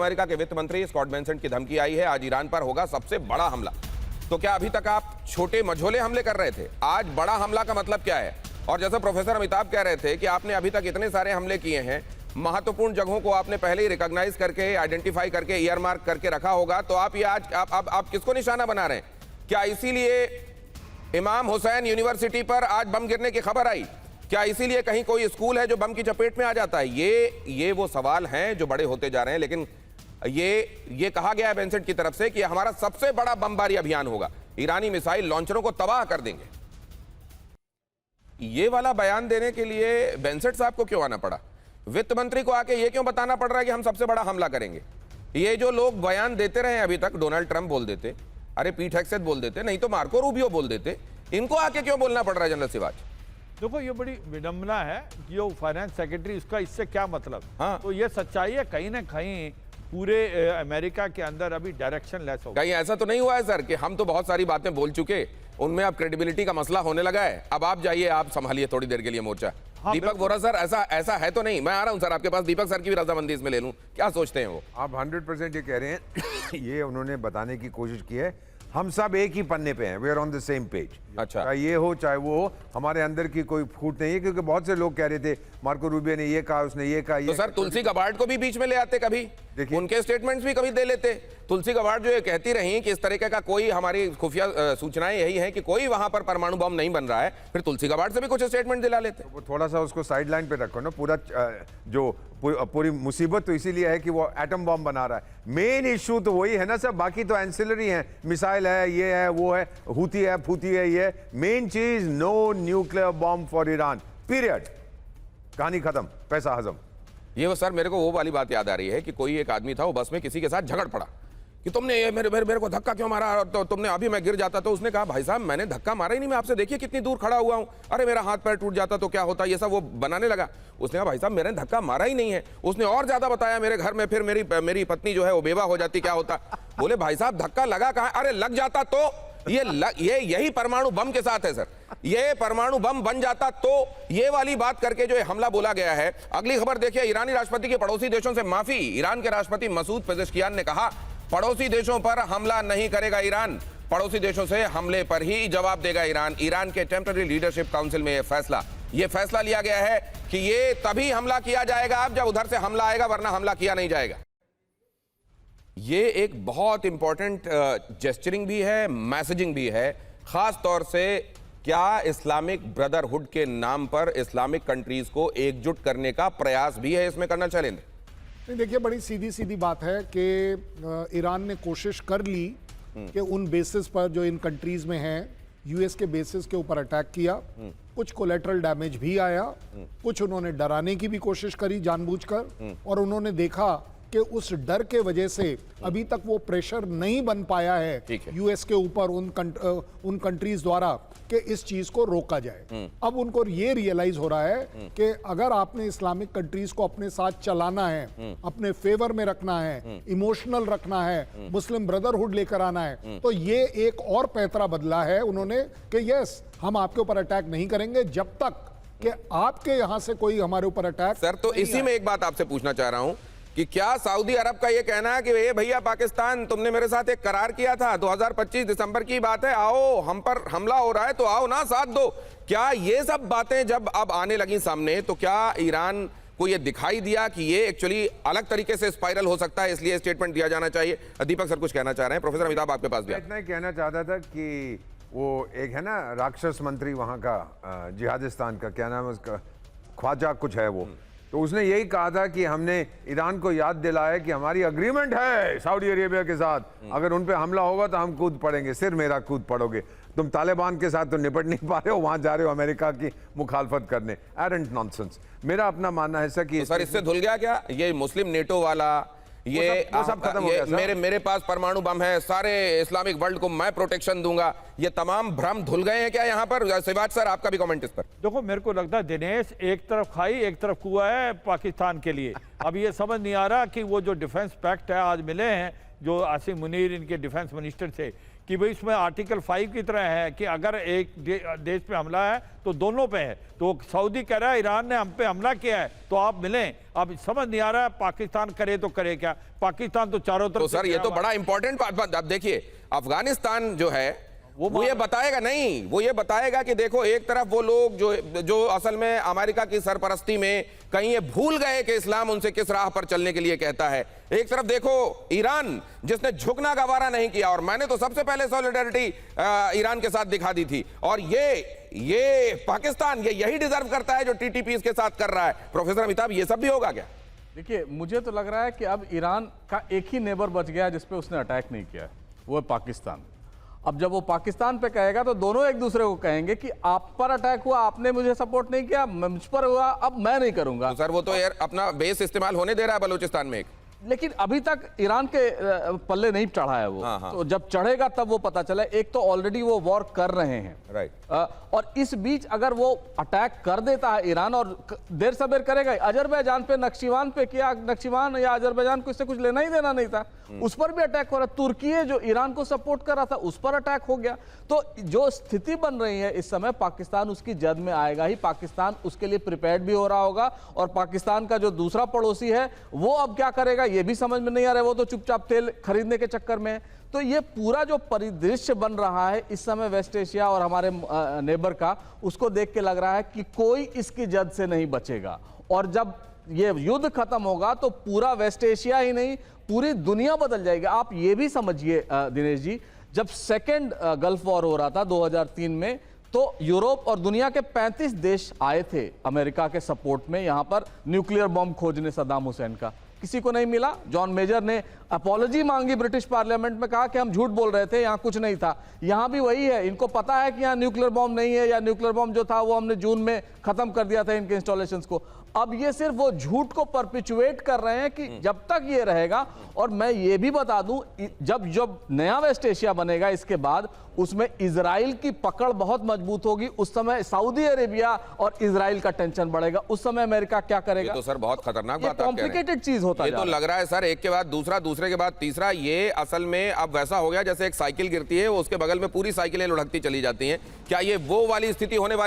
America के वित्त मंत्री स्कॉट बेसेंट की धमकी आई है, आज ईरान पर होगा सबसे बड़ा हमला। तो क्या अभी तक आप छोटे मझोले हमले कर रहे थे, आज बड़ा हमला का मतलब क्या है? और जैसे प्रोफेसर अमिताभ कह रहे थे कि आपने अभी तक इतने सारे हमले किए हैं, महत्वपूर्ण जगहों को आपने पहले ही रिकॉग्नाइज करके, आइडेंटिफाई करके, ईयर मार्क करके रखा होगा, तो आप ये आज आप किसको निशाना बना रहे हैं? क्या इसीलिए इमाम हुसैन यूनिवर्सिटी पर आज बम गिरने की खबर आई? क्या इसीलिए कहीं कोई स्कूल है जो बम की चपेट में आ जाता है? ये वो सवाल हैं जो बड़े होते जा रहे हैं। लेकिन ये कहा गया है बेसेंट की तरफ से कि हमारा सबसे बड़ा बमबारी अभियान होगा, ईरानी मिसाइल लॉन्चरों को तबाह कर देंगे। ये वाला बयान देने के लिए बेसेंट साहब को क्यों आना पड़ा? वित्त मंत्री को आके ये क्यों बताना पड़ रहा है कि हम सबसे बड़ा हमला करेंगे? ये जो लोग बयान देते रहे अभी तक, डोनाल्ड ट्रंप बोल देते, अरे पीट हेक्सेथ बोल देते, नहीं तो मार्को रूबियो बोल देते, इनको आके क्यों बोलना पड़ रहा है जनरल सिवाच? देखो ये बड़ी विडंबना है कि जो फाइनेंस सेक्रेटरी, इसका इससे क्या मतलब? हाँ। तो ये सच्चाई है, कहीं ना कहीं पूरे अमेरिका के अंदर अभी डायरेक्शन लेस हो गया। कहीं ऐसा तो नहीं हुआ है सर कि हम तो बहुत सारी बातें बोल चुके, उनमें अब क्रेडिबिलिटी का मसला होने लगा है, अब आप जाइए, आप संभालिए थोड़ी देर के लिए मोर्चा। हाँ, दीपक वोरा सर, ऐसा है तो नहीं? मैं आ रहा हूं सर आपके पास, दीपक सर की भी रजामंदी इसमें ले लूं, क्या सोचते हैं वो? आप 100% ये कह रहे हैं ये उन्होंने बताने की कोशिश की है, हम सब एक ही पन्ने पे हैं, we are on the same page. अच्छा, चाहे ये हो चाहे वो हो, हमारे अंदर की कोई फूट नहीं है, क्योंकि बहुत से लोग कह रहे थे मार्को रूबियो ने ये कहा, उसने ये कहा। तो सर तुलसी गबार्ड को भी बीच में ले आते, कभी उनके स्टेटमेंट्स भी कभी दे लेते। तुलसी गबार्ड जो ये कहती रही कि इस तरीके का कोई, हमारी खुफिया सूचनाएं यही हैं कि कोई वहां पर परमाणु बम नहीं बन रहा है, फिर तुलसी गबार्ड से भी कुछ स्टेटमेंट दिला लेते। वो थोड़ा सा उसको साइड लाइन पे रखो ना, पूरा जो पूरी मुसीबत तो इसीलिए है कि वो एटम बम बना रहा है। मेन इश्यू तो वही है ना सर, बाकी तो एंसिलरी हैं, मिसाइल है, ये है, वो है, हुती है, फूती है, ये मेन चीज, no nuclear bomb for Iran, period, कहानी खत्म, पैसा हजम। ये वो सर, मेरे को वो वाली बात याद आ रही है कि कोई एक आदमी था, वो बस में किसी के साथ झगड़ पड़ा कि तुमने ये मेरे को धक्का क्यों मारा, और तो तुमने अभी मैं गिर जाता तो उसने कहा भाई साहब मैंने धक्का मारा ही नहीं, मैं आपसे देखिए कितनी दूर खड़ा हुआ हूं, अरे मेरा हाथ पैर टूट जाता तो क्या होता, ये सब वो बनाने लगा। उसने कहा भाई साहब मैंने धक्का मारा ही नहीं है। उसने और ज्यादा बताया, मेरे घर में फिर मेरी पत्नी जो है वो बेवा हो जाती, क्या होता? बोले भाई साहब धक्का लगा कहां? अरे लग जाता तो ये यही परमाणु बम के साथ है सर, ये परमाणु बम बन जाता तो, ये वाली बात करके जो हमला बोला गया है। अगली खबर देखिए, ईरानी राष्ट्रपति के पड़ोसी देशों से माफी। ईरान के राष्ट्रपति मसूद पेजेश्कियान ने कहा पड़ोसी देशों पर हमला नहीं करेगा ईरान, पड़ोसी देशों से हमले पर ही जवाब देगा ईरान। ईरान के टेम्पररी लीडरशिप काउंसिल में यह फैसला लिया गया है कि ये तभी हमला किया जाएगा अब जब उधर से हमला आएगा, वरना हमला किया नहीं जाएगा। ये एक बहुत इंपॉर्टेंट जेस्चरिंग भी है, मैसेजिंग भी है, खास तौर से क्या इस्लामिक ब्रदरहुड के नाम पर इस्लामिक कंट्रीज को एकजुट करने का प्रयास भी है इसमें, कर्नल शैलेंद्र? नहीं, देखिए बड़ी सीधी बात है कि ईरान ने कोशिश कर ली कि उन बेसिस पर जो इन कंट्रीज में हैं, यूएस के बेसिस के ऊपर अटैक किया, कुछ कोलेटरल डैमेज भी आया, कुछ उन्होंने डराने की भी कोशिश करी जानबूझकर, और उन्होंने देखा कि उस डर के वजह से अभी तक वो प्रेशर नहीं बन पाया है यूएस के ऊपर उन कंट्रीज द्वारा कि इस चीज को रोका जाए। अब उनको ये रियलाइज हो रहा है कि अगर आपने इस्लामिक कंट्रीज को अपने साथ चलाना है, अपने फेवर में रखना है, इमोशनल रखना है, मुस्लिम ब्रदरहुड लेकर आना है, तो ये एक और पैतरा बदला है उन्होंने कि यस हम आपके ऊपर अटैक नहीं करेंगे जब तक कि आपके यहां से कोई हमारे ऊपर अटैक। सर तो इसी में एक बात आपसे पूछना चाह रहा हूं कि क्या सऊदी अरब का ये कहना है कि ये भैया पाकिस्तान तुमने मेरे साथ एक करार किया था, 2025 दिसंबर की बात है, आओ हम पर हमला हो रहा है तो आओ ना साथ दो, क्या ये सब बातें जब अब आने लगी सामने तो क्या ईरान को ये दिखाई दिया कि ये एक्चुअली अलग तरीके से स्पाइरल हो सकता है, इसलिए स्टेटमेंट दिया जाना चाहिए? दीपक सर कुछ कहना चाह रहे हैं, प्रोफेसर अमिताभ आपके पास भी। इतना ही कहना चाहता था कि वो एक है ना राक्षस मंत्री वहां का, जिहादिस्तान का, क्या नाम है उसका, ख्वाजा कुछ है वो, तो उसने यही कहा था कि हमने ईरान को याद दिलाया कि हमारी अग्रीमेंट है सऊदी अरेबिया के साथ, अगर उन पे हमला होगा तो हम कूद पड़ेंगे, सिर मेरा कूद पड़ोगे, तुम तालिबान के साथ तो निपट नहीं पा रहे हो, वहां जा रहे हो अमेरिका की मुखालफत करने, एरेंट नॉनसेंस। मेरा अपना मानना है सर कि तो सर इससे धुल गया क्या ये मुस्लिम नेटो वाला, ये सब खत्म हो गया, मेरे पास परमाणु बम है, सारे इस्लामिक वर्ल्ड को मैं प्रोटेक्शन दूंगा, ये तमाम भ्रम धुल गए हैं क्या यहाँ पर? सिवाज सर आपका भी कमेंट इस पर। देखो मेरे को लगता है दिनेश, एक तरफ खाई एक तरफ कुआ है पाकिस्तान के लिए। अब ये समझ नहीं आ रहा कि वो जो डिफेंस पैक्ट है आज मिले हैं जो आसिम मुनीर इनके डिफेंस मिनिस्टर से, कि भाई इसमें आर्टिकल 5 की तरह है कि अगर एक देश पे हमला है तो दोनों पे है। तो सऊदी कह रहा है ईरान ने हम पे हमला किया है तो आप मिलें। अब समझ नहीं आ रहा है पाकिस्तान करे तो करे क्या। पाकिस्तान तो चारों तरफ तो सर ये तो बड़ा इंपॉर्टेंट बात। अब देखिए अफगानिस्तान जो है वो ये बताएगा नहीं, वो ये बताएगा कि देखो एक तरफ वो लोग जो असल में अमेरिका की सरपरस्ती में कहीं ये भूल गए कि इस्लाम उनसे किस राह पर चलने के लिए कहता है। एक तरफ देखो ईरान जिसने झुकना गवारा नहीं किया, और मैंने तो सबसे पहले सॉलिडारिटी ईरान के साथ दिखा दी थी। और ये पाकिस्तान यही डिजर्व करता है जो टीटीपी के साथ कर रहा है। प्रोफेसर अमिताभ ये सब भी होगा क्या? देखिए मुझे तो लग रहा है कि अब ईरान का एक ही नेबर बच गया जिसपे उसने अटैक नहीं किया है, वो है पाकिस्तान। अब जब वो पाकिस्तान पे कहेगा तो दोनों एक दूसरे को कहेंगे कि आप पर अटैक हुआ, आपने मुझे सपोर्ट नहीं किया, मुझ पर हुआ, अब मैं नहीं करूंगा। तो सर वो तो यार अपना बेस इस्तेमाल होने दे रहा है बलूचिस्तान में एक। लेकिन अभी तक ईरान के पल्ले नहीं चढ़ा है वो। हाँ। तो जब चढ़ेगा तब वो पता चला। एक तो ऑलरेडी वो वॉर कर रहे हैं, राइट। और इस बीच अगर वो अटैक कर देता है ईरान, और देर सबेर करेगा, अजरबैजान पे नक्शिवान पे किया, नक्शिवान या अजरबैजान को इससे कुछ लेना ही देना नहीं था, उस पर भी अटैक हो रहा है। तुर्की है जो ईरान को सपोर्ट कर रहा था, उस पर अटैक हो गया। तो जो स्थिति बन रही है इस समय, पाकिस्तान उसकी जद में आएगा ही। पाकिस्तान उसके लिए प्रिपेयर्ड भी हो रहा होगा, और पाकिस्तान का जो दूसरा पड़ोसी है वो अब क्या करेगा ये भी समझ में नहीं आ रहा है। वो तो चुपचाप तेल खरीदने के चक्कर में है। तो ये पूरा जो परिदृश्य बन रहा है इस समय वेस्ट एशिया और हमारे नेबर का, उसको देख के लग रहा है कि कोई इसकी जद से नहीं बचेगा। और जब ये युद्ध खत्म होगा तो पूरा वेस्ट एशिया ही नहीं पूरी दुनिया बदल जाएगी। आप ये भी समझिए दिनेश जी, जब सेकेंड गल्फ वॉर हो रहा था 2003 में, तो यूरोप और दुनिया के 35 देश आए थे अमेरिका के सपोर्ट में यहां पर न्यूक्लियर बॉम्ब खोजने सद्दाम हुसैन का। किसी को नहीं मिला। जॉन मेजर ने अपॉलॉजी मांगी ब्रिटिश पार्लियामेंट में, कहा कि हम झूठ बोल रहे थे, यहां कुछ नहीं था। यहां भी वही है, इनको पता है कि यहां न्यूक्लियर बॉम्ब नहीं है, या न्यूक्लियर बॉम्ब जो था वो हमने जून में खत्म कर दिया था इनके इंस्टॉलेशंस को। अब ये सिर्फ वो झूठ को परपिचुएट कर रहे हैं कि जब तक ये रहेगा। और मैं ये भी बता दूं, जब नया वेस्ट एशिया बनेगा इसके बाद, उसमें इजराइल की पकड़ बहुत मजबूत होगी। उस समय सऊदी अरेबिया और इजराइल का टेंशन बढ़ेगा। उस समय अमेरिका क्या करेगा? ये तो सर बहुत खतरनाक बात आप कह रहे हैं। कॉम्प्लिकेटेड चीज होता है। ये तो लग रहा है सर एक के बाद दूसरा, दूसरे के बाद तीसरा। ये असल में अब वैसा हो गया जैसे एक साइकिल गिरती है, वो उसके बगल में पूरी साइकिलें लुढ़कती चली जाती हैं। क्या ये वो वाली स्थिति होने वाली